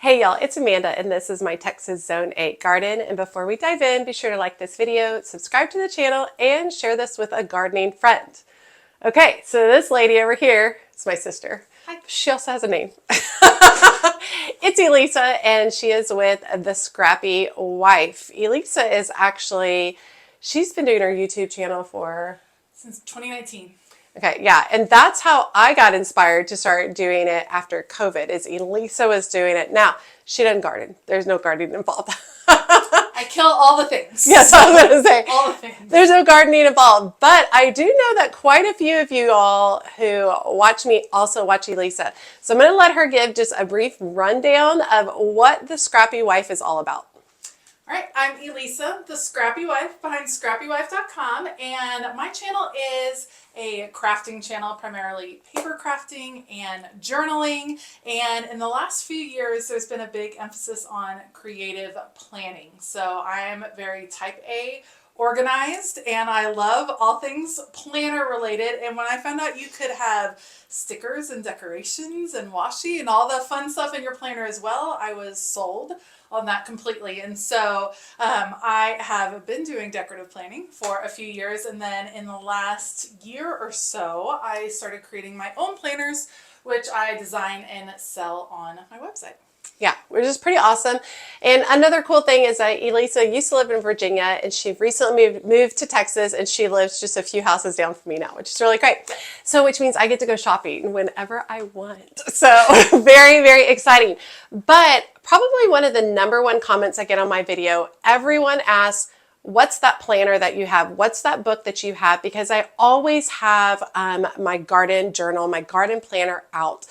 Hey y'all, it's Amanda and this is my Texas Zone 8 garden. And before we dive in, be sure to like this video, subscribe to the channel, and share this with a gardening friend. Okay, so this lady over here is my sister. Hi. She also has a name. It's Elisa and she is with the Scrappy Wife. Elisa is actually, she's been doing her YouTube channel for... Since 2019. Okay, yeah, and that's how I got inspired to start doing it after COVID, is Elisa was doing it. Now, she doesn't garden. There's no gardening involved. I kill all the things. Yes, I was going to say. All the things. There's no gardening involved. But I do know that quite a few of you all who watch me also watch Elisa. So I'm going to let her give just a brief rundown of what the Scrappy Wife is all about. All right, I'm Elisa, the Scrappy Wife behind scrappywife.com, and my channel is a crafting channel, primarily paper crafting and journaling. And in the last few years, there's been a big emphasis on creative planning. So I'm very type A organized, and I love all things planner related. And when I found out you could have stickers and decorations and washi and all the fun stuff in your planner as well, I was sold on that completely. And so I have been doing decorative planning for a few years, and then in the last year or so I started creating my own planners, which I design and sell on my website. Yeah, which is pretty awesome. And another cool thing is that Elisa used to live in Virginia and she recently moved to Texas, and she lives just a few houses down from me now, which is really great. So which means I get to go shopping whenever I want. So very, very exciting. But probably one of the #1 comments I get on my video, everyone asks, what's that planner that you have? What's that book that you have? Because I always have my garden journal, my garden planner out.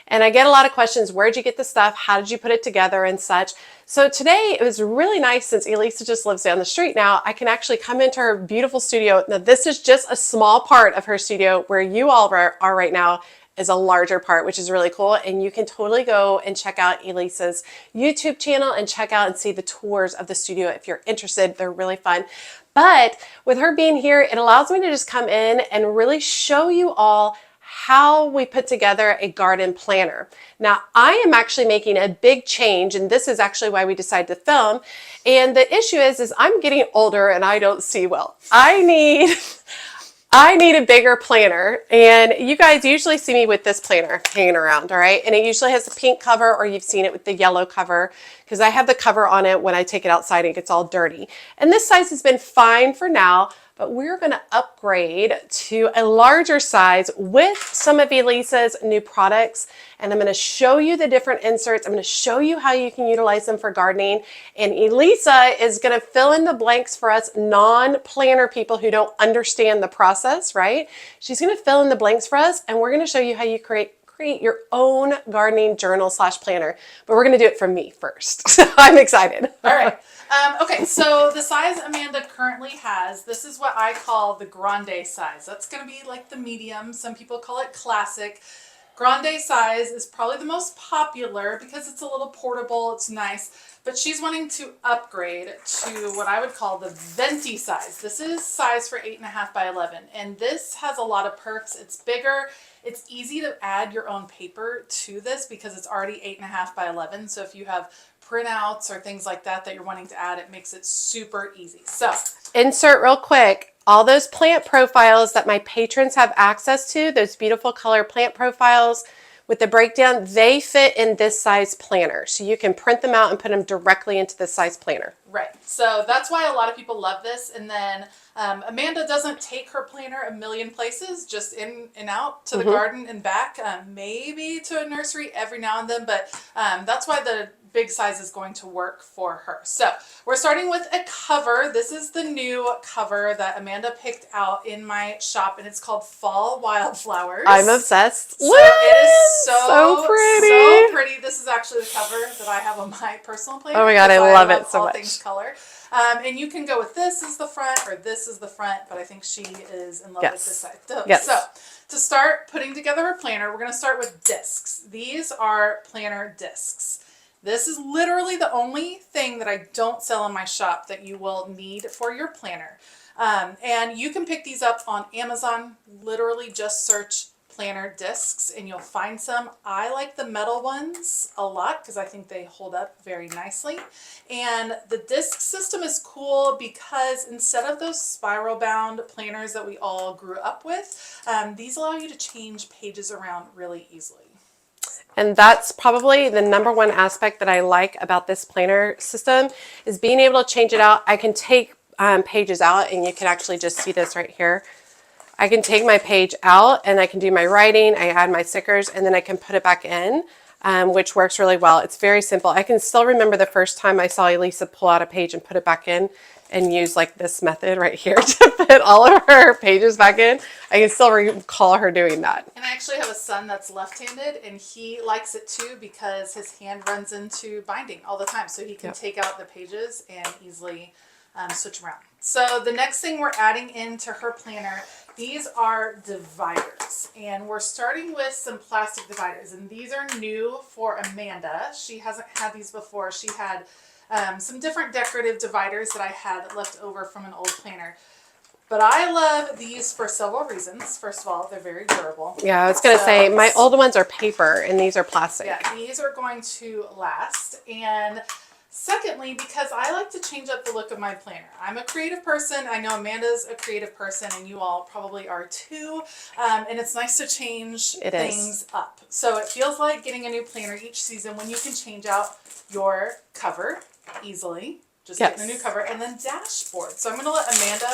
And I get a lot of questions, where'd you get the stuff? How did you put it together and such? So today it was really nice, since Elisa just lives down the street now, I can actually come into her beautiful studio. Now this is just a small part of her studio. Where you all are right now is a larger part, which is really cool. And you can totally go and check out Elisa's YouTube channel and check out and see the tours of the studio if you're interested. They're really fun. But with her being here, it allows me to just come in and really show you all how we put together a garden planner. Now, I am actually making a big change, and this is actually why we decided to film. And the issue is I'm getting older and I don't see well. I need a bigger planner, and you guys usually see me with this planner hanging around, all right? And it usually has a pink cover, or you've seen it with the yellow cover, because I have the cover on it when I take it outside and it gets all dirty. And this size has been fine for now, but we're going to upgrade to a larger size with some of Elisa's new products. And I'm going to show you the different inserts. I'm going to show you how you can utilize them for gardening. And Elisa is going to fill in the blanks for us non-planner people who don't understand the process, right? She's going to fill in the blanks for us, and we're going to show you how you create your own gardening journal / planner. But we're going to do it from me first. So I'm excited. All right. Okay, so the size Amanda currently has, this is what I call the grande size. That's going to be like the medium. Some people call it classic. Grande size is probably the most popular because it's a little portable, it's nice, but she's wanting to upgrade to what I would call the venti size. This is size for 8.5 by 11, and this has a lot of perks. It's bigger. It's easy to add your own paper to this because it's already 8.5 by 11. So if you have printouts or things like that you're wanting to add, it makes it super easy. So insert real quick. All those plant profiles that my patrons have access to, those beautiful color plant profiles with the breakdown, they fit in this size planner. So you can print them out and put them directly into this size planner. Right. So that's why a lot of people love this. And then Amanda doesn't take her planner a million places, just in and out to the garden and back, maybe to a nursery every now and then. But that's why the big size is going to work for her. So we're starting with a cover. This is the new cover that Amanda picked out in my shop, and it's called Fall Wildflowers. I'm obsessed. So it is so pretty. So pretty. This is actually the cover that I have on my personal planner. Oh my God, I love it so all much. Things color. And you can go with this as the front or this is the front, but I think she is in love with this side. Yes. So to start putting together her planner, we're going to start with discs. These are planner discs. This is literally the only thing that I don't sell in my shop that you will need for your planner. And you can pick these up on Amazon. Literally just search planner discs, and you'll find some. I like the metal ones a lot because I think they hold up very nicely. And the disc system is cool because instead of those spiral bound planners that we all grew up with, these allow you to change pages around really easily. And that's probably the number one aspect that I like about this planner system is being able to change it out. I can take pages out, and you can actually just see this right here. I can take my page out and I can do my writing, I add my stickers, and then I can put it back in, which works really well. It's very simple. I can still remember the first time I saw Elisa pull out a page and put it back in and use like this method right here to put all of her pages back in. I can still recall her doing that. And I actually have a son that's left-handed, and he likes it too because his hand runs into binding all the time. So he can take out the pages and easily switch around. So the next thing we're adding into her planner, these are dividers, and we're starting with some plastic dividers, and these are new for Amanda. She hasn't had these before. She had some different decorative dividers that I had left over from an old planner. But I love these for several reasons. First of all, they're very durable. Yeah, I was going to say, my old ones are paper and these are plastic. Yeah, these are going to last. And secondly, because I like to change up the look of my planner. I'm a creative person. I know Amanda's a creative person, and you all probably are too. And it's nice to change things up. So it feels like getting a new planner each season when you can change out your cover easily. Just getting a new cover, and then dashboard. So I'm going to let Amanda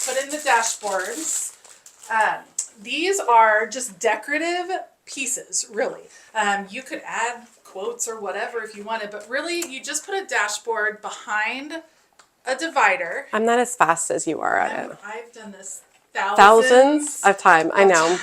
put in the dashboards. These are just decorative pieces, really. You could add quotes or whatever if you wanted, but really you just put a dashboard behind a divider. I'm not as fast as you are at it. I've done this thousands of times. I know.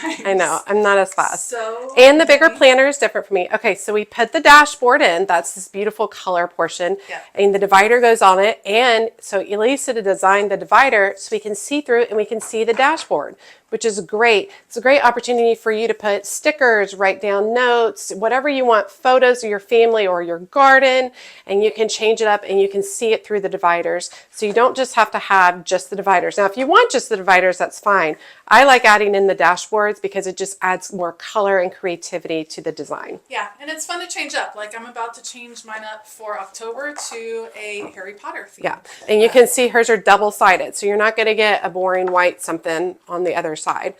I'm not as fast. So and the bigger planner is different for me. Okay, so we put the dashboard in. That's this beautiful color portion. Yeah. And the divider goes on it. And so Elisa designed the divider so we can see through it and we can see the dashboard, which is great. It's a great opportunity for you to put stickers, write down notes, whatever you want, photos of your family or your garden, and you can change it up and you can see it through the dividers. So you don't just have to have just the dividers. Now, if you want just the dividers, that's fine. I like adding in the dashboards because it just adds more color and creativity to the design. Yeah, and it's fun to change up. Like I'm about to change mine up for October to a Harry Potter theme. Yeah, and you can see hers are double-sided, so you're not going to get a boring white something on the other side.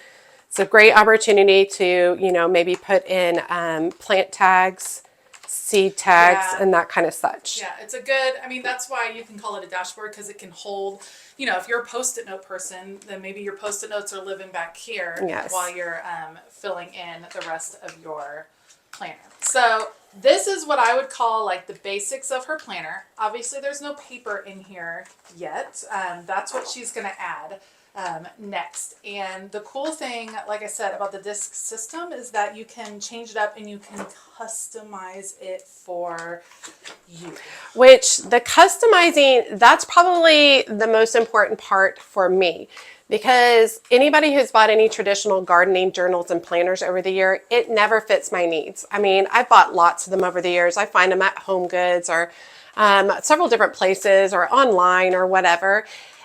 It's a great opportunity to, maybe put in plant tags, seed tags, and that kind of such. Yeah, it's a good, that's why you can call it a dashboard, because it can hold, if you're a Post-it note person, then maybe your Post-it notes are living back here while you're filling in the rest of your planner. So this is what I would call like the basics of her planner. Obviously there's no paper in here yet. That's what she's going to add next. And the cool thing, like I said, about the disc system is that you can change it up and you can customize it for you. Which the customizing, that's probably the most important part for me. Because anybody who's bought any traditional gardening journals and planners over the year, it never fits my needs. I've bought lots of them over the years. I find them at Home Goods or several different places or online or whatever.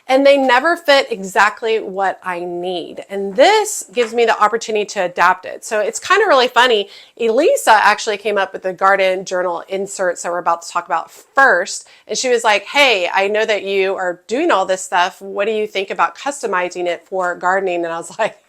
And they never fit exactly what I need. And this gives me the opportunity to adapt it. So it's kind of really funny. Elisa actually came up with the garden journal inserts that we're about to talk about first. And she was like, hey, I know that you are doing all this stuff. What do you think about customizing it for gardening? And I was like,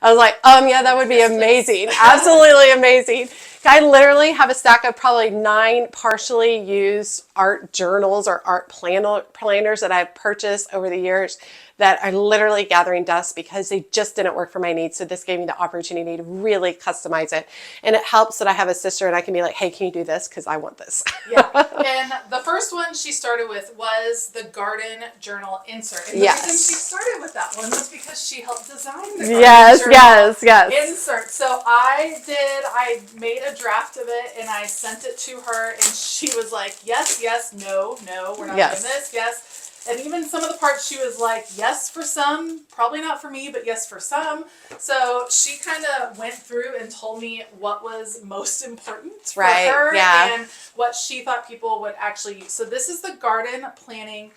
yeah, that would be amazing. Absolutely amazing. I literally have a stack of probably 9 partially used art journals or art planners that I've purchased over the years that are literally gathering dust because they just didn't work for my needs. So this gave me the opportunity to really customize it. And it helps that I have a sister and I can be like, hey, can you do this? Because I want this. Yeah. And the first one she started with was the garden journal insert. And the reason she started with that one was because she helped design the garden journal insert. So I made a draft of it and I sent it to her and she was like, yes, no, we're not doing this, yes. And even some of the parts she was like, yes for some, probably not for me, but yes for some. So she kind of went through and told me what was most important for her and what she thought people would actually use. So this is the garden planning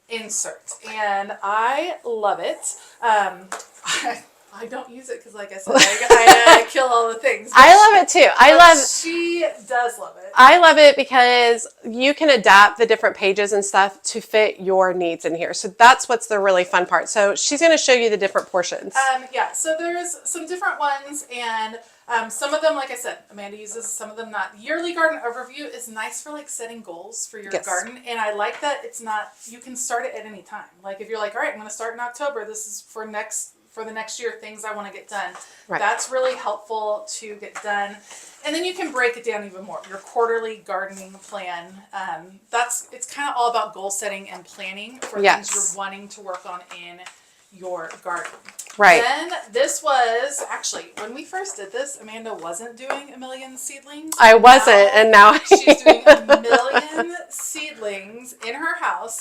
insert and I love it. I don't use it because, like I said, I kill all the things. I love it too. She does love it. I love it because you can adapt the different pages and stuff to fit your needs in here. So that's what's the really fun part. So she's going to show you the different portions. Yeah, so there's some different ones, and some of them, like I said, Amanda uses, some of them not. Yearly garden overview is nice for like setting goals for your garden, and I like that it's not, you can start it at any time. Like if you're like, all right, I'm going to start in October. This is for the next year, things I want to get done. Right. That's really helpful to get done. And then you can break it down even more. Your quarterly gardening plan. It's kind of all about goal setting and planning for things you're wanting to work on in your garden. Right. Then this was actually, when we first did this, Amanda wasn't doing a million seedlings. I wasn't, and now she's doing a million seedlings in her house.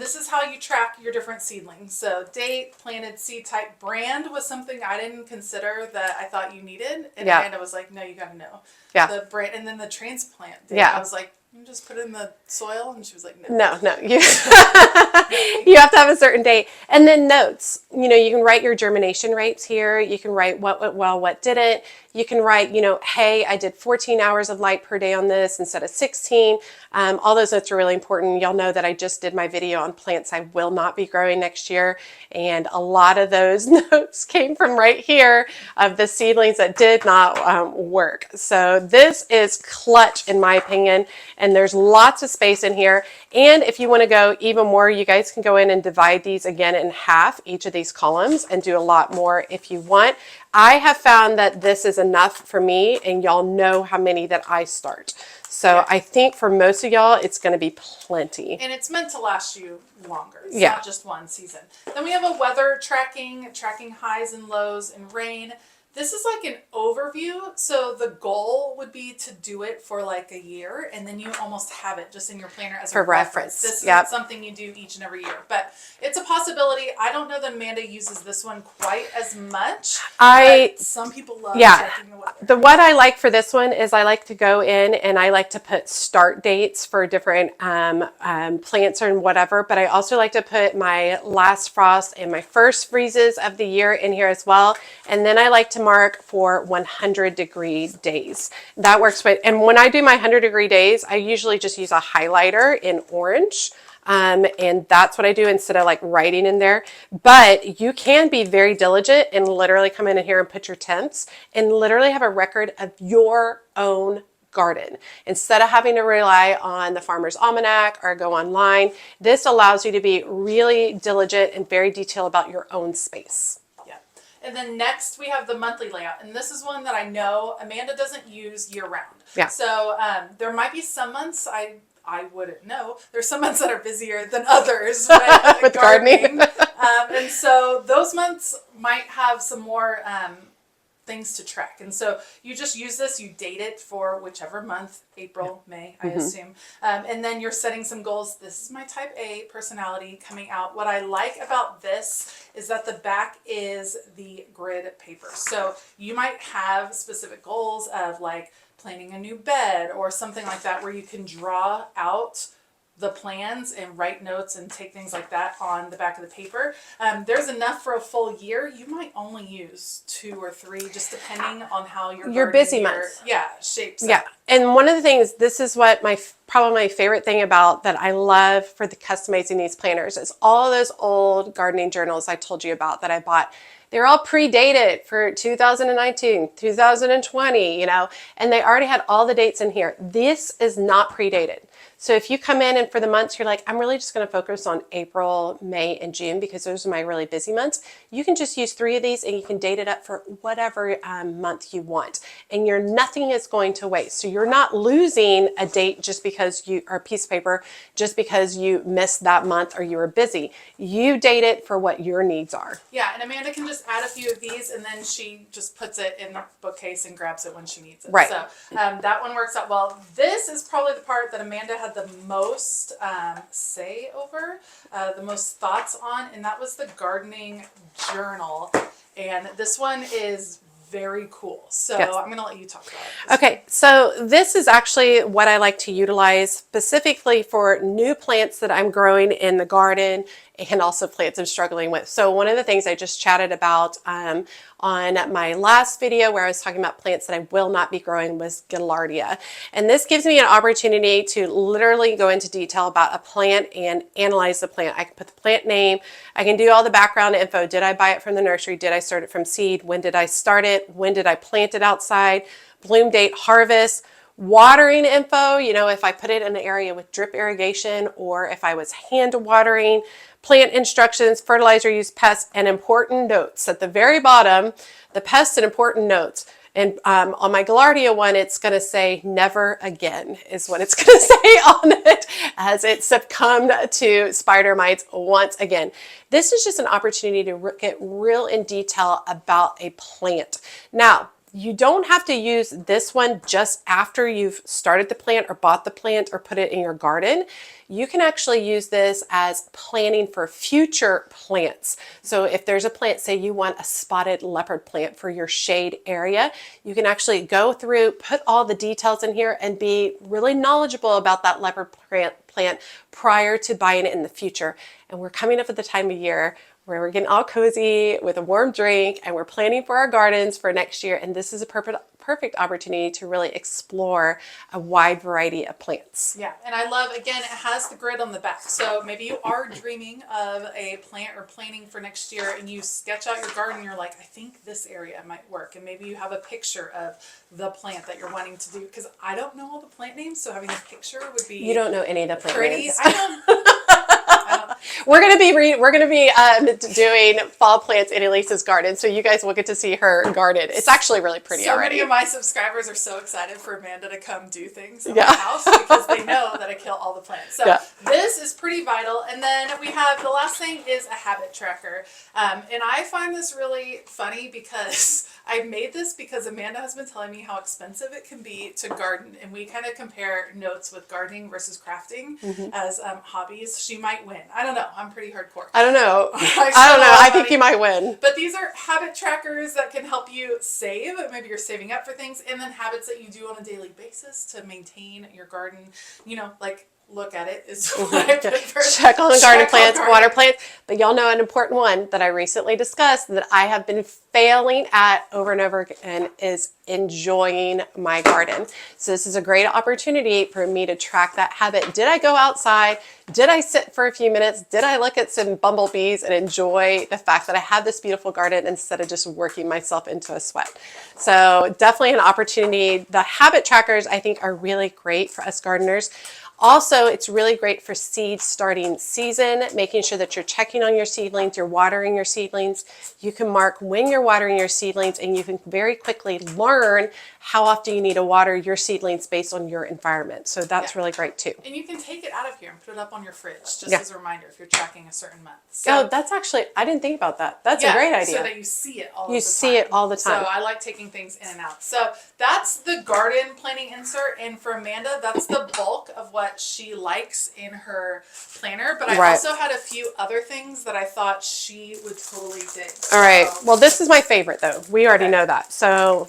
This is how you track your different seedlings. So date, planted, seed type, brand was something I didn't consider that I thought you needed. And Amanda was like, no, you got to know. The brand, and then the transplant date. I was like, you just put it in the soil, and she was like, no. No, you you have to have a certain date. And then notes. You know, you can write your germination rates here. You can write what went well, what didn't. You can write, you know, hey, I did 14 hours of light per day on this instead of 16. All those notes are really important. Y'all know that I just did my video on plants I will not be growing next year. And a lot of those notes came from right here of the seedlings that did not work. So this is clutch in my opinion. And there's lots of space in here. And if you want to go even more, you guys can go in and divide these again in half, each of these columns, and do a lot more if you want. I have found that this is enough for me, and y'all know how many that I start. So I think for most of y'all, it's going to be plenty. And it's meant to last you longer. It's not just one season. Then we have a weather tracking highs and lows and rain. This is like an overview. So the goal would be to do it for like a year, and then you almost have it just in your planner as a reference. This isn't something you do each and every year, but it's a possibility. I don't know that Amanda uses this one quite as much. But some people love checking the weather. What I like for this one is I like to go in and I like to put start dates for different plants or whatever, but I also like to put my last frost and my first freezes of the year in here as well. And then I like to mark for 100-degree days. That works. And when I do my 100-degree days, I usually just use a highlighter in orange. And that's what I do instead of like writing in there. But you can be very diligent and literally come in here and put your temps and literally have a record of your own garden. Instead of having to rely on the Farmer's Almanac or go online, this allows you to be really diligent and very detailed about your own space. And then next we have the monthly layout. And this is one that I know Amanda doesn't use year round. So there might be some months I wouldn't know. There's some months that are busier than others with gardening. And so those months might have some more things to track. And so you just use this, you date it for whichever month, April, May, I assume. And then you're setting some goals. This is my type A personality coming out. What I like about this is that the back is the grid paper. So you might have specific goals of like planning a new bed or something like that where you can draw out the plans and write notes and take things like that on the back of the paper. There's enough for a full year. You might only use 2 or 3, just depending on how your busy months shapes up. And one of the things, this is what probably my favorite thing about that I love for the customizing these planners is all those old gardening journals I told you about that I bought. They're all predated for 2019, 2020, you know, and they already had all the dates in here. This is not predated. So if you come in and for the months, you're like, I'm really just going to focus on April, May, and June because those are my really busy months. You can just use 3 of these and you can date it up for whatever month you want. And nothing is going to waste. So you're not losing a date just because or a piece of paper just because you missed that month or you were busy. You date it for what your needs are. Yeah, and Amanda can just add a few of these and then she just puts it in the bookcase and grabs it when she needs it. Right. So that one works out well. This is probably the part that Amanda had the most say over, the most thoughts on, and that was the gardening journal. And this one is very cool. So I'm going to let you talk about it. Okay, so this is actually what I like to utilize specifically for new plants that I'm growing in the garden and also plants I'm struggling with. So one of the things I just chatted about on my last video where I was talking about plants that I will not be growing was Gaillardia. And this gives me an opportunity to literally go into detail about a plant and analyze the plant. I can put the plant name, I can do all the background info. Did I buy it from the nursery? Did I start it from seed? When did I start it? When did I plant it outside? Bloom date, harvest, watering info, you know, if I put it in an area with drip irrigation or if I was hand watering, plant instructions, fertilizer use, pests, and important notes. At the very bottom, the pests and important notes. And on my Gaillardia one, it's going to say never again is what it's going to say on it as it succumbed to spider mites once again. This is just an opportunity to get real in detail about a plant. Now, you don't have to use this one just after you've started the plant or bought the plant or put it in your garden. You can actually use this as planning for future plants. So if there's a plant, say you want a spotted leopard plant for your shade area, you can actually go through, put all the details in here and be really knowledgeable about that leopard plant prior to buying it in the future. And we're coming up at the time of year where we're getting all cozy with a warm drink and we're planning for our gardens for next year. And this is a perfect opportunity to really explore a wide variety of plants. Yeah, and I love, again, it has the grid on the back. So maybe you are dreaming of a plant or planning for next year and you sketch out your garden and you're like, I think this area might work. And maybe you have a picture of the plant that you're wanting to do. Because I don't know all the plant names, so having a picture would be You don't know any of the plant names. I don't. We're gonna be doing fall plants in Elisa's garden, so you guys will get to see her garden. It's actually really pretty already. Many of my subscribers are so excited for Amanda to come do things in Yeah. my house because they know that I kill all the plants. So Yeah. this is pretty vital. And then we have the last thing is a habit tracker, and I find this really funny because I made this because Amanda has been telling me how expensive it can be to garden, and we kind of compare notes with gardening versus crafting as hobbies. She might win. I don't know. I'm pretty hardcore. I don't know. I don't know. I think you might win. But these are habit trackers that can help you save. Maybe you're saving up for things, and then habits that you do on a daily basis to maintain your garden. You know, like look at it is what I prefer. Check on the garden plants, water plants. But y'all know an important one that I recently discussed that I have been failing at over and over again is enjoying my garden. So this is a great opportunity for me to track that habit. Did I go outside? Did I sit for a few minutes? Did I look at some bumblebees and enjoy the fact that I have this beautiful garden instead of just working myself into a sweat? So definitely an opportunity. The habit trackers I think are really great for us gardeners. Also, it's really great for seed starting season, making sure that you're checking on your seedlings, you're watering your seedlings. You can mark when you're watering your seedlings and you can very quickly learn how often you need to water your seedlings based on your environment. So that's really great too. And you can take it out of here and put it up on your fridge just as a reminder if you're tracking a certain month. So, that's actually, I didn't think about that. That's a great idea. So that you see it all the time. You see it all the time. So I like taking things in and out. So that's the garden planning insert. And for Amanda, that's the bulk of what she likes in her planner. But I also had a few other things that I thought she would totally dig. All right. Well, this is my favorite though. We already know that. So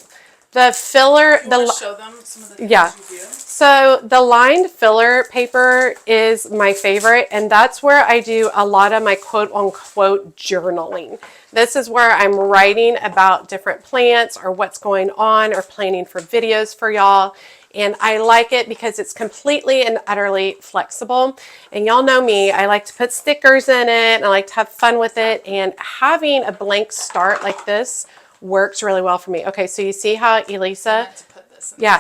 the filler, show them some of the things you do. So the lined filler paper is my favorite, and that's where I do a lot of my quote unquote journaling. This is where I'm writing about different plants or what's going on or planning for videos for y'all. And I like it because it's completely and utterly flexible. And y'all know me, I like to put stickers in it, and I like to have fun with it. And having a blank start like this works really well for me. Okay, so you see how Elisa,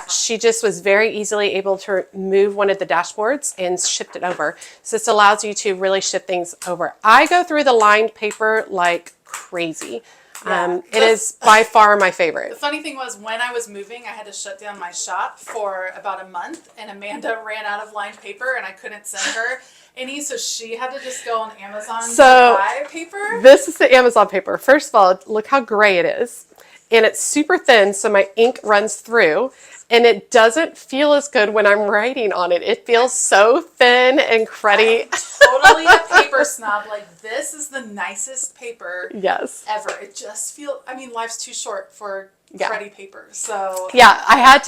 she just was very easily able to move one of the dashboards and shift it over. So this allows you to really shift things over. I go through the lined paper like crazy. It is by far my favorite. The funny thing was when I was moving, I had to shut down my shop for about a month, and Amanda ran out of lined paper and I couldn't send her any, so she had to just go on Amazon to buy paper. This is the Amazon paper. First of all, look how gray it is. And it's super thin, so my ink runs through. And it doesn't feel as good when I'm writing on it. It feels so thin and cruddy. I'm totally a paper snob. Like, this is the nicest paper ever. It just feels, I mean, life's too short for Freddie paper. So yeah, I had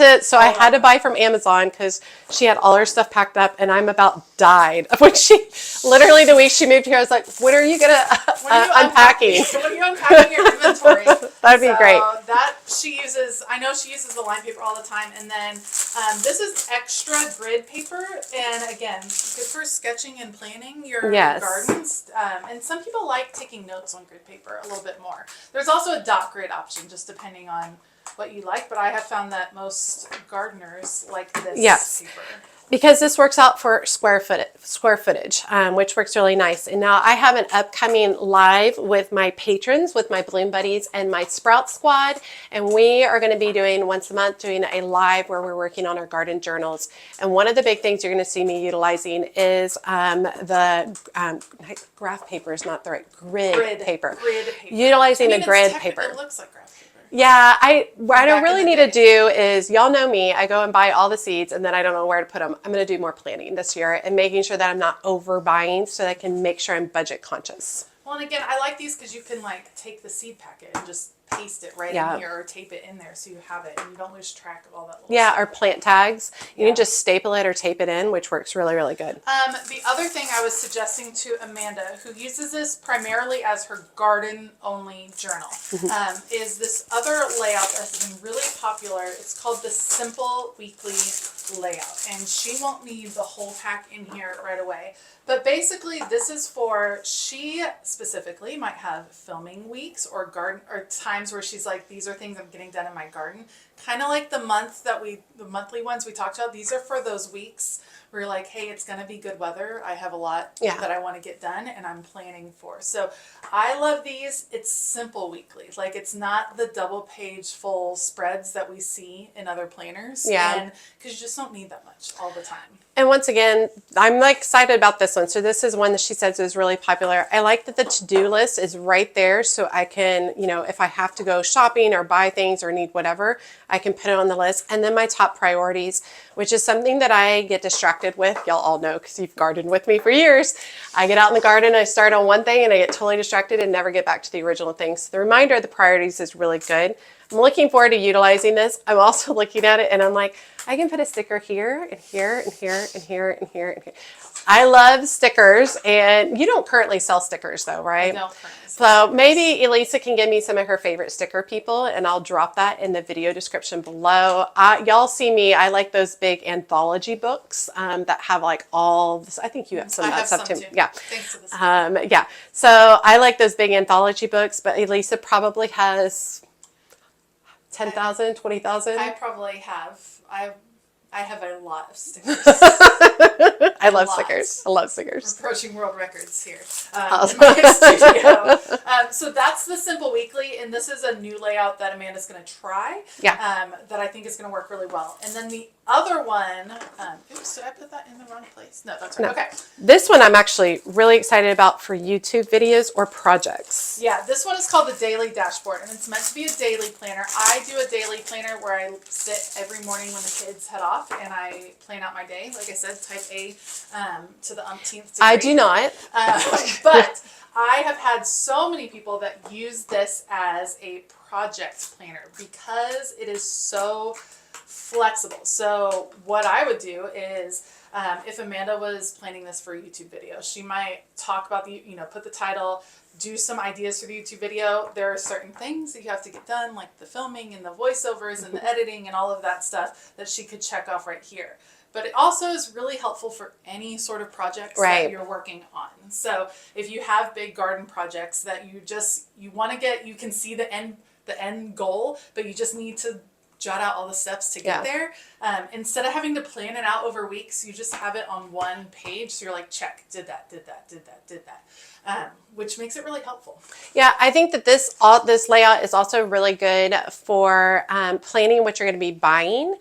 to buy from Amazon because she had all her stuff packed up, and I'm about died when she literally the week she moved here. I was like, "When are you gonna unpacking? When are you unpacking your inventory?" That'd be great. That she uses. I know she uses the line paper all the time, and then this is extra grid paper, and again, good for sketching and planning your gardens. And some people like taking notes on grid paper a little bit more. There's also a dot grid option, just depending on what you like, but I have found that most gardeners like this paper. Because this works out for square footage, which works really nice. And now I have an upcoming live with my patrons, with my Bloom Buddies and my Sprout Squad. And we are going to be doing once a month, doing a live where we're working on our garden journals. And one of the big things you're going to see me utilizing is the graph paper is not the right, grid paper. Grid paper. Utilizing a grid paper. It looks like graph paper. Yeah, what I don't really need to do is, y'all know me, I go and buy all the seeds and then I don't know where to put them. I'm going to do more planning this year and making sure that I'm not overbuying so that I can make sure I'm budget conscious. Well, and again, I like these because you can like take the seed packet and just paste it right in here or tape it in there so you have it and you don't lose track of all that little stuff. Or plant tags. You can just staple it or tape it in, which works really, really good. The other thing I was suggesting to Amanda, who uses this primarily as her garden-only journal, is this other layout that has been really popular. It's called the Simple Weekly Layout, and she won't need the whole pack in here right away. But basically, this is for, she specifically might have filming weeks or garden or times where she's like, these are things I'm getting done in my garden. Kind of like the monthly ones we talked about. These are for those weeks where you're like, hey, it's going to be good weather. I have a lot that I want to get done and I'm planning for. So I love these. It's simple weekly. Like it's not the double page full spreads that we see in other planners. And because you just don't need that much all the time. And once again, I'm like excited about this one. So this is one that she says is really popular. I like that the to-do list is right there so I can, if I have to go shopping or buy things or need whatever, I can put it on the list. And then my top priorities, which is something that I get distracted with. Y'all all know because you've gardened with me for years. I get out in the garden, I start on one thing and I get totally distracted and never get back to the original thing. So the reminder of the priorities is really good. I'm looking forward to utilizing this. I'm also looking at it and I'm like, I can put a sticker here and here and here and here and here and here. I love stickers, and you don't currently sell stickers though, right? I don't currently sell So maybe Elisa can give me some of her favorite sticker people and I'll drop that in the video description below. Y'all see me, I like those big anthology books that have like all this. I think you have some of that stuff too. Yeah. Thanks for this. Yeah. So I like those big anthology books, but Elisa probably has 10,000, 20,000. I probably have. I have a lot of stickers. I love stickers. I love stickers. We're approaching world records here in my studio. So that's the Simple Weekly, and this is a new layout that Amanda's going to try. That I think is going to work really well. And then the other one, oops, did I put that in the wrong place? No, that's right. No. Okay. This one I'm actually really excited about for YouTube videos or projects. Yeah, this one is called the Daily Dashboard, and it's meant to be a daily planner. I do a daily planner where I sit every morning when the kids head off and I plan out my day. Like I said, type A to the umpteenth degree. I do not. But I have had so many people that use this as a project planner because it is so flexible. So what I would do is if Amanda was planning this for a YouTube video, she might talk about put the title, do some ideas for the YouTube video. There are certain things that you have to get done, like the filming and the voiceovers and the editing and all of that stuff that she could check off right here. But it also is really helpful for any sort of projects that you're working on. So if you have big garden projects that you want to get, you can see the end goal, but you just need to jot out all the steps to get there. Instead of having to plan it out over weeks, you just have it on one page. So you're like, check, did that, which makes it really helpful. Yeah, I think that this layout is also really good for planning what you're going to be buying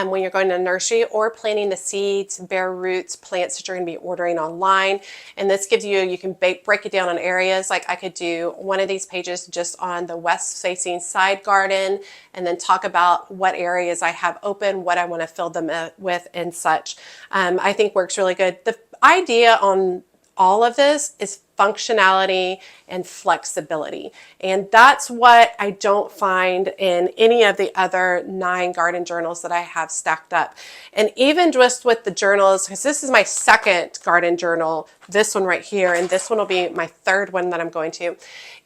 when you're going to a nursery, or planting the seeds, bare roots, plants that you're going to be ordering online. And this gives you can break it down in areas. Like I could do one of these pages just on the west facing side garden and then talk about what areas I have open, what I want to fill them with and such. I think works really good. The idea on all of this is functionality and flexibility. And that's what I don't find in any of the other 9 garden journals that I have stacked up. And even just with the journals, because this is my second garden journal, this one right here, and this one will be my third one that I'm going to.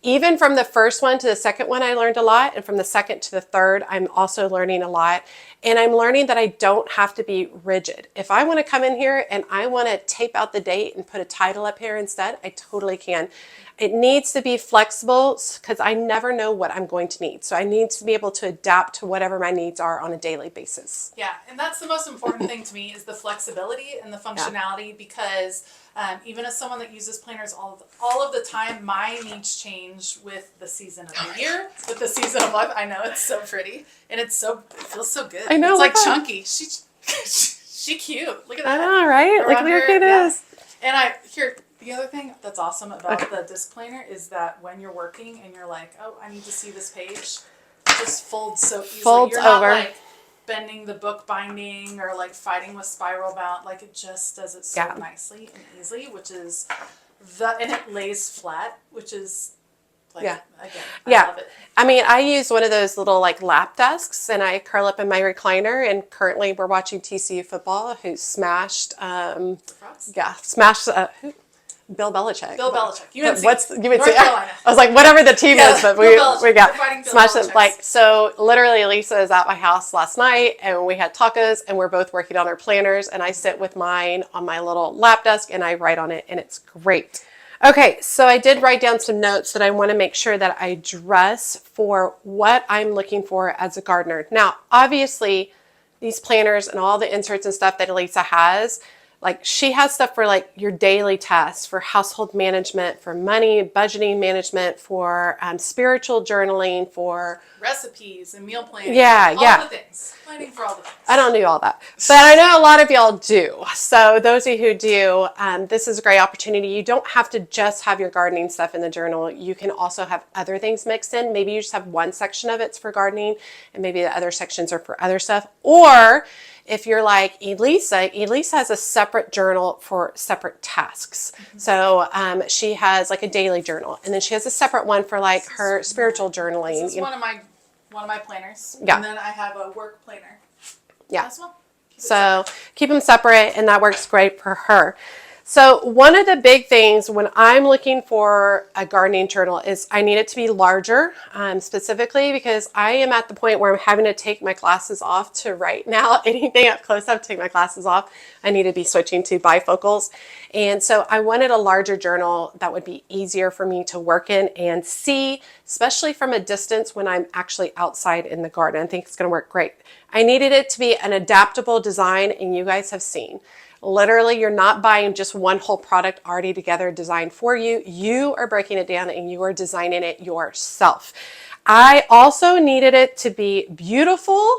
Even from the first one to the second one, I learned a lot. And from the second to the third, I'm also learning a lot. And I'm learning that I don't have to be rigid. If I want to come in here and I want to tape out the date and put a title up here instead, I totally can. It needs to be flexible because I never know what I'm going to need. So I need to be able to adapt to whatever my needs are on a daily basis. Yeah, and that's the most important thing to me is the flexibility and the functionality because even as someone that uses planners all of the time, my needs change with the season of the year, with the season of life. I know it's so pretty and it feels so good. I know. It's like chunky. She cute. Look at that. I know, right? Look how cute it is. And the other thing that's awesome about the disc planner is that when you're working and you're like, oh, I need to see this page, it just folds so easily. Folds you're not over. like bending the book binding or like fighting with spiral bound. Like it just does it so nicely and easily, which is and it lays flat, which is like, again, I love it. I mean, I use one of those little like lap desks and I curl up in my recliner, and currently we're watching TCU football, who smashed, Bill Belichick. Bill Belichick. UNC. North Carolina. I was like, whatever the team is, but we got smashed it. it. Like, so literally Elisa is at my house last night and we had tacos and we're both working on our planners, and I sit with mine on my little lap desk and I write on it, and it's great. Okay, so I did write down some notes that I want to make sure that I dress for what I'm looking for as a gardener. Now, obviously, these planners and all the inserts and stuff that Elisa has, like she has stuff for like your daily tasks, for household management, for money, budgeting management, for spiritual journaling, for recipes and meal planning. All the things. Planning for all the things. I don't do all that, but I know a lot of y'all do. So those of you who do, this is a great opportunity. You don't have to just have your gardening stuff in the journal. You can also have other things mixed in. Maybe you just have one section of it's for gardening and maybe the other sections are for other stuff. Or if you're like Elisa has a separate journal for separate tasks. Mm-hmm. So she has like a daily journal, and then she has a separate one for like her spiritual journaling. This is one of my planners. Yeah. And then I have a work planner. Yeah. As well. So keep them separate, and that works great for her. So one of the big things when I'm looking for a gardening journal is I need it to be larger, specifically because I am at the point where I'm having to take my glasses off to write now. Anything up close, I have to take my glasses off. I need to be switching to bifocals. And so I wanted a larger journal that would be easier for me to work in and see, especially from a distance when I'm actually outside in the garden. I think it's going to work great. I needed it to be an adaptable design, and you guys have seen. Literally, you're not buying just one whole product already together designed for you. You are breaking it down and you are designing it yourself. I also needed it to be beautiful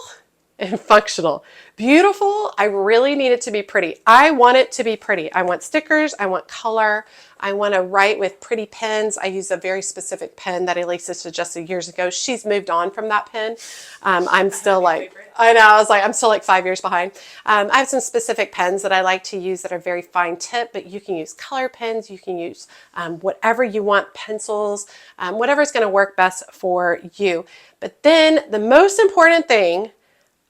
and functional. Beautiful, I really need it to be pretty. I want it to be pretty. I want stickers, I want color, I want to write with pretty pens. I use a very specific pen that Elisa suggested years ago. She's moved on from that pen. I'm still like, I know, I was like, I'm still like 5 years behind. I have some specific pens that I like to use that are very fine tip, but you can use color pens, you can use whatever you want, pencils, whatever's going to work best for you. But then the most important thing,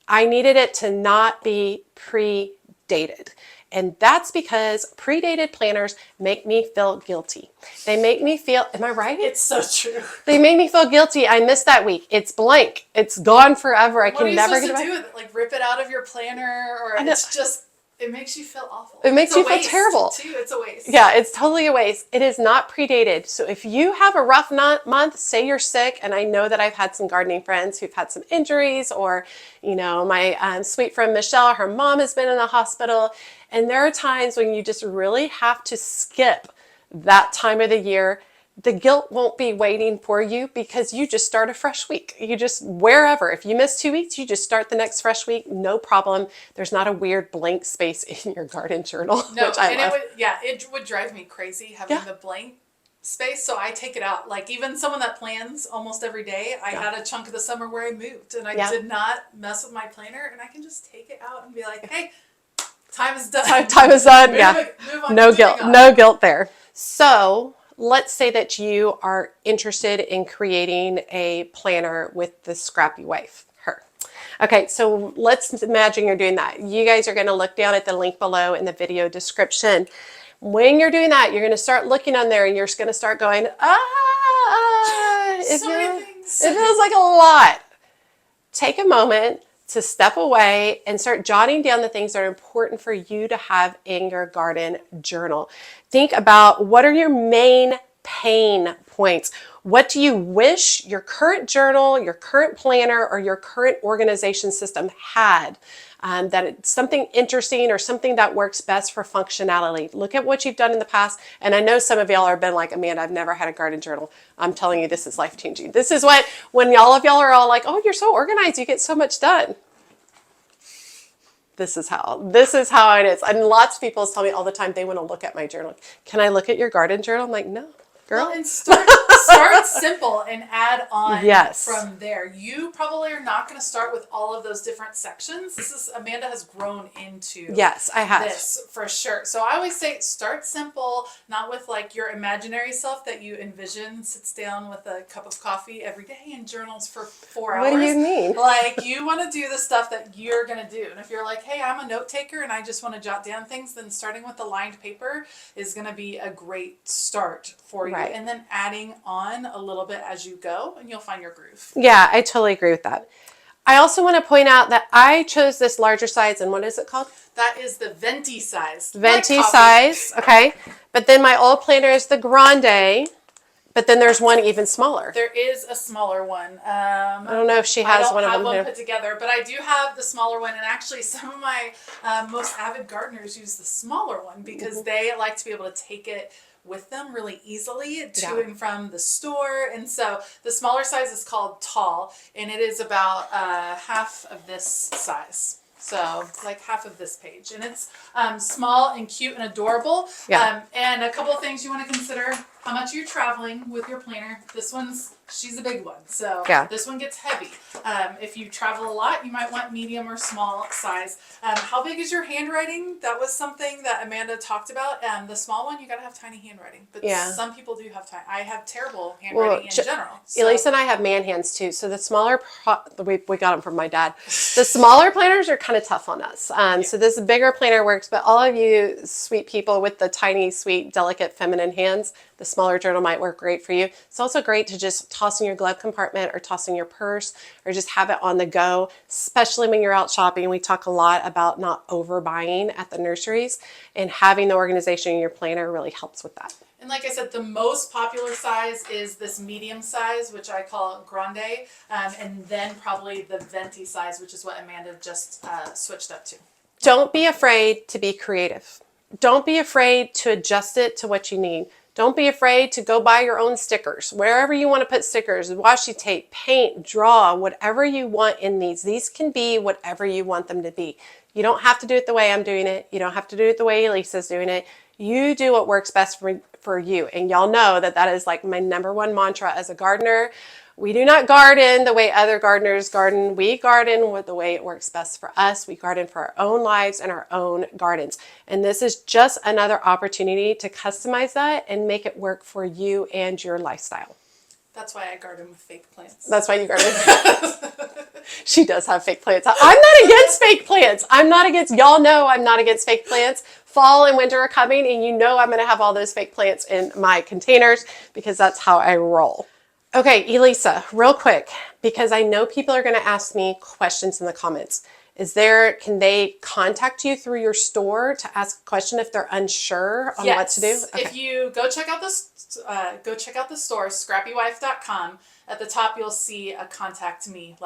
I needed it to not be pre-dated. And that's because pre-dated planners make me feel guilty. They make me feel, am I right? It's so true. They make me feel guilty. I missed that week. It's blank. It's gone forever. What can never get it back. What are you supposed to do with it? Like rip it out of your planner, or it's just, it makes you feel awful. It makes you feel terrible. Too. It's a waste. Yeah, it's totally a waste. It is not predated. So if you have a rough month, say you're sick, and I know that I've had some gardening friends who've had some injuries, or, you know, my sweet friend Michelle, her mom has been in the hospital, and there are times when you just really have to skip that time of the year. The guilt won't be waiting for you because you just start a fresh week. You just, wherever, if you miss 2 weeks, you just start the next fresh week, no problem. There's not a weird blank space in your garden journal, which I love. It would drive me crazy having the blank space, so I take it out. Like even someone that plans almost every day, I had a chunk of the summer where I moved and I did not mess with my planner, and I can just take it out and be like, hey, time is done. Time is done. Move on, no guilt. No guilt there. So let's say that you are interested in creating a planner with the Scrappy Wife, her. Okay, so let's imagine you're doing that. You guys are going to look down at the link below in the video description. When you're doing that, you're going to start looking on there and you're just going to start going, So many things. it feels like a lot. Take a moment to step away and start jotting down the things that are important for you to have in your garden journal. Think about, what are your main pain points? What do you wish your current journal, your current planner, or your current organization system had? That it's something interesting or something that works best for functionality. Look at what you've done in the past. And I know some of y'all have been like, Amanda, I've never had a garden journal. I'm telling you, this is life-changing. This is what, when all of y'all are all like, oh, you're so organized, you get so much done. This is how it is. And lots of people tell me all the time they want to look at my journal. Can I look at your garden journal? I'm like, no, girl. Well, and start simple and add on from there. You probably are not going to start with all of those different sections. Amanda has grown into I have this for sure. So I always say start simple, not with like your imaginary self that you envision sits down with a cup of coffee every day and journals for 4 hours. What do you mean? Like, you want to do the stuff that you're going to do. And if you're like, hey, I'm a note taker and I just want to jot down things, then starting with the lined paper is going to be a great start for you. And then adding on a little bit as you go, and you'll find your groove. Yeah, I totally agree with that. I also want to point out that I chose this larger size, and what is it called? That is the venti size. Venti size, okay. But then my old planner is the grande, but then there's one even smaller. There is a smaller one. I don't know if she has one of them. I don't have one put together, but I do have the smaller one. And actually, some of my most avid gardeners use the smaller one because they like to be able to take it with them really easily to and from the store. And so the smaller size is called tall, and it is about half of this size. So like half of this page, and it's small and cute and adorable. And a couple of things you want to consider: how much you're traveling with your planner. She's a big one, so this one gets heavy. If you travel a lot, you might want medium or small size. How big is your handwriting? That was something that Amanda talked about. The small one, you gotta have tiny handwriting, but some people do have tiny. I have terrible handwriting in general. So. Elisa and I have man hands too, so the smaller, we got them from my dad. The smaller planners are kind of tough on us. So this bigger planner works, but all of you sweet people with the tiny, sweet, delicate, feminine hands, the smaller journal might work great for you. It's also great to just toss in your glove compartment or toss in your purse or just have it on the go, especially when you're out shopping. We talk a lot about not overbuying at the nurseries, and having the organization in your planner really helps with that. And like I said, the most popular size is this medium size, which I call grande, and then probably the venti size, which is what Amanda just switched up to. Don't be afraid to be creative. Don't be afraid to adjust it to what you need. Don't be afraid to go buy your own stickers. Wherever you want to put stickers, washi tape, paint, draw, whatever you want in these. These can be whatever you want them to be. You don't have to do it the way I'm doing it. You don't have to do it the way Elisa's doing it. You do what works best for you. And y'all know that is like my #1 mantra as a gardener. We do not garden the way other gardeners garden. We garden with the way it works best for us. We garden for our own lives and our own gardens. And this is just another opportunity to customize that and make it work for you and your lifestyle. That's why I garden with fake plants. That's why you garden. She does have fake plants. I'm not against fake plants. Y'all know I'm not against fake plants. Fall and winter are coming, and you know I'm going to have all those fake plants in my containers because that's how I roll. Okay, Elisa, real quick, because I know people are going to ask me questions in the comments. Can they contact you through your store to ask a question if they're unsure on what to do? Okay. If you go check out the store, scrappywife.com. At the top, you'll see a contact me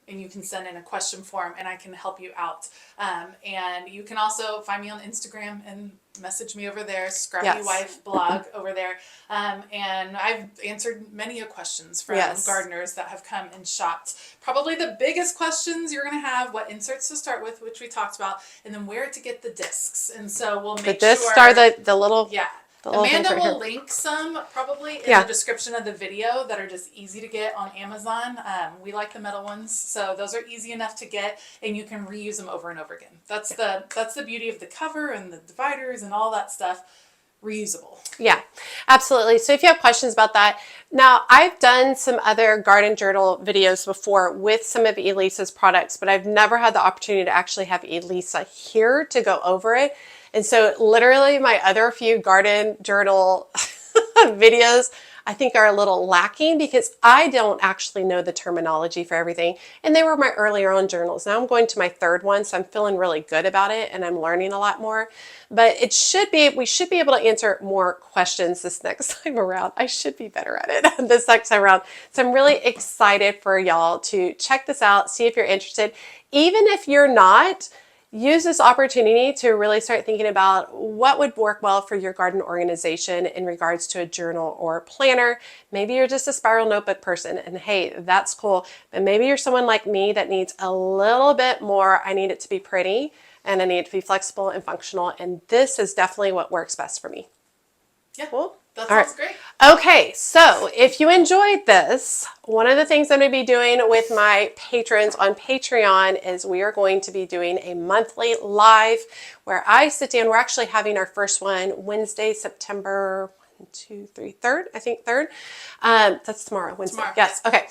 and you can send in a question form and I can help you out. And you can also find me on Instagram and message me over there, Scrappy Wife blog over there. And I've answered many questions from gardeners that have come and shopped. Probably the biggest questions you're going to have: what inserts to start with, which we talked about, and then where to get the discs. And so we'll make sure. The discs are the little... Yeah. Amanda will link some probably in the description of the video that are just easy to get on Amazon. We like the metal ones, so those are easy enough to get, and you can reuse them over and over again. That's the beauty of the cover and the dividers and all that stuff. reusable. Yeah, absolutely. So if you have questions about that, now I've done some other garden journal videos before with some of Elisa's products, but I've never had the opportunity to actually have Elisa here to go over it. And so literally my other few garden journal videos I think are a little lacking because I don't actually know the terminology for everything. And they were my earlier on journals. Now I'm going to my third one, so I'm feeling really good about it and I'm learning a lot more. But we should be able to answer more questions this next time around. I should be better at it this next time around. So I'm really excited for y'all to check this out, see if you're interested. Even if you're not, use this opportunity to really start thinking about what would work well for your garden organization in regards to a journal or planner. Maybe you're just a spiral notebook person and hey, that's cool. But maybe you're someone like me that needs a little bit more. I need it to be pretty and I need it to be flexible and functional. And this is definitely what works best for me. Yeah, cool. That All right. sounds great. Okay, so if you enjoyed this, one of the things I'm going to be doing with my patrons on Patreon is we are going to be doing a monthly live where I sit down. We're actually having our first one Wednesday, September 3rd, I think 3rd. That's tomorrow, Wednesday. Tomorrow. Yes, okay.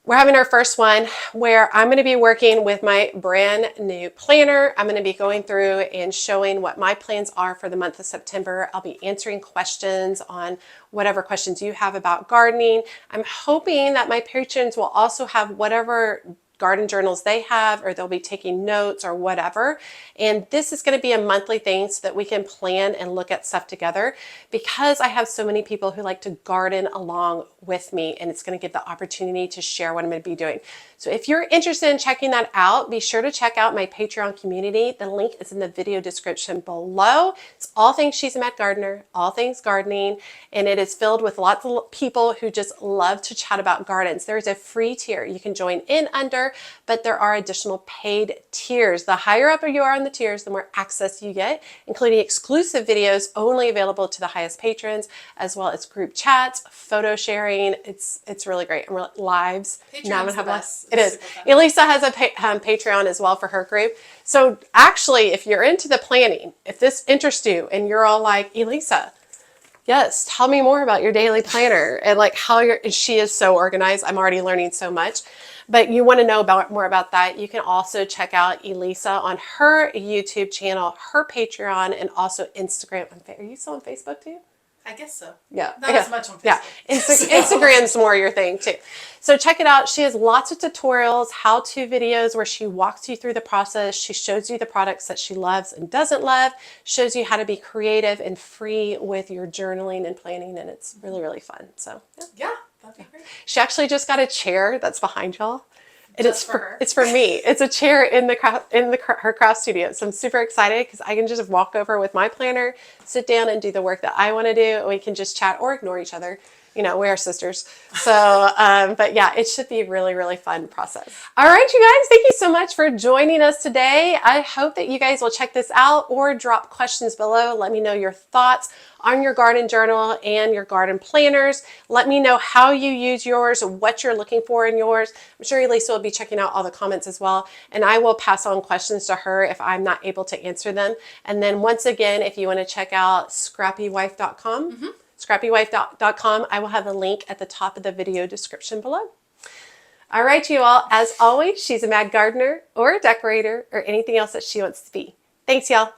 We're having our first one where I'm going to be working with my brand new planner. I'm going to be going through and showing what my plans are for the month of September. I'll be answering questions on whatever questions you have about gardening. I'm hoping that my patrons will also have whatever garden journals they have, or they'll be taking notes or whatever. And this is going to be a monthly thing so that we can plan and look at stuff together because I have so many people who like to garden along with me, and it's going to give the opportunity to share what I'm going to be doing. So if you're interested in checking that out, be sure to check out my Patreon community. The link is in the video description below. It's all things She's a Mad Gardener, all things gardening, and it is filled with lots of people who just love to chat about gardens. There's a free tier you can join in under, but there are additional paid tiers. The higher up you are on the tiers, the more access you get, including exclusive videos only available to the highest patrons, as well as group chats, photo sharing. It's really great. And lives. Patreon's the best. It is. Elisa has a Patreon as well for her group. So actually, if you're into the planning, if this interests you and you're all like, Elisa, yes, tell me more about your daily planner and like she is so organized. I'm already learning so much. But you want to know more about that, you can also check out Elisa on her YouTube channel, her Patreon, and also Instagram. Are you still on Facebook too? I guess so. Yeah. Not as much on Facebook. Yeah. Instagram's more your thing too. So check it out. She has lots of tutorials, how-to videos where she walks you through the process. She shows you the products that she loves and doesn't love, shows you how to be creative and free with your journaling and planning, and it's really, really fun. So yeah, that'd be great. She actually just got a chair that's behind y'all. And Just for her. It's for me. It's a chair in her craft studio. So I'm super excited because I can just walk over with my planner, sit down and do the work that I want to do. And we can just chat or ignore each other. You know, we are sisters. So, but yeah, it should be a really, really fun process. All right, you guys, thank you so much for joining us today. I hope that you guys will check this out or drop questions below. Let me know your thoughts on your garden journal and your garden planners. Let me know how you use yours, what you're looking for in yours. I'm sure Elisa will be checking out all the comments as well. And I will pass on questions to her if I'm not able to answer them. And then once again, if you want to check out scrappywife.com, scrappywife.com, I will have a link at the top of the video description below. All right, you all, as always, she's a mad gardener or a decorator or anything else that she wants to be. Thanks, y'all.